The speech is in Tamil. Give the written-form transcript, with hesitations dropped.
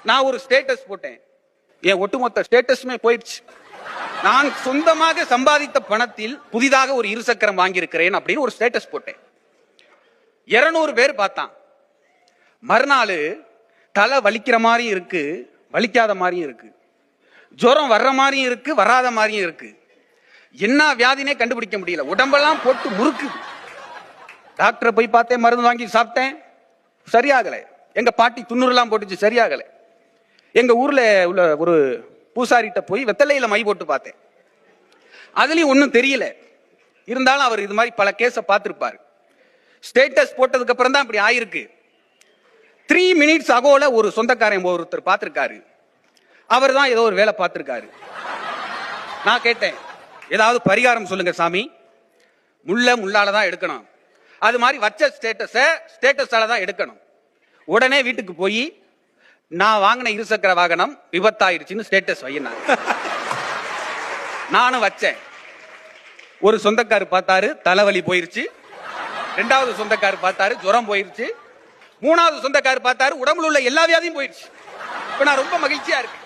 நான் ஒரு ஸ்டேட்டஸ் போட்டேன். என் ஒட்டுமொத்த ஸ்டேட்டஸுமே போயிடுச்சு. நான் சொந்தமாக சம்பாதித்த பணத்தில் புதிதாக ஒரு இருசக்கரம் வாங்கியிருக்கிறேன் அப்படின்னு ஒரு ஸ்டேட்டஸ் போட்டேன். 200 பேர் பார்த்தான். மறுநாள் தலை வலிக்கிற மாதிரியும் இருக்கு, வலிக்காத மாதிரியும் இருக்கு, ஜுரம் வர்ற மாதிரியும் இருக்கு, வராத மாதிரியும் இருக்கு. என்ன வியாதினே கண்டுபிடிக்க முடியல. உடம்பெல்லாம் போட்டு முறுக்கு. டாக்டரை போய் பார்த்தேன், மருந்து வாங்கி சாப்பிட்டேன், சரியாகலை. எங்க பாட்டி துண்ணூறுலாம் போட்டுச்சு, சரியாகலை. எங்க ஊர்ல உள்ள ஒரு பூசாரிட்ட போய் வெத்தலையில மை போட்டு பார்த்தேன், அதுலயும் ஒன்னும் தெரியல. இருந்தாலும் அவர் இது மாதிரி பல கேஸ பார்த்திருப்பாரு. ஸ்டேட்டஸ் போட்டதுக்கு அப்புறம் தான் இப்படி ஆயிருக்கு. 3 minutes அகோல ஒரு சொந்தக்காரன் ஒருத்தர் பார்த்திருக்காரு. அவர் தான் ஏதோ ஒரு வேலை பார்த்திருக்காரு. நான் கேட்டேன், ஏதாவது பரிகாரம் சொல்லுங்க சாமி. முள்ளால தான் எடுக்கணும், அது மாதிரி வச்ச ஸ்டேட்டஸால தான் எடுக்கணும். உடனே வீட்டுக்கு போய் நான் வாங்கின இருசக்கர வாகனம் விபத்தாயிருச்சுன்னு ஸ்டேட்டஸ் வையினாங்க. நானும் வச்சேன். ஒரு சொந்தக்காரு பார்த்தாரு, தலைவலி போயிருச்சு. 2வது சொந்தக்காரு பார்த்தாரு, ஜுரம் போயிருச்சு. 3வது சொந்தக்காரு பார்த்தாரு, உடம்புல உள்ள எல்லா வியாதியும் போயிருச்சு. இப்ப நான் ரொம்ப மகிழ்ச்சியா இருக்கு.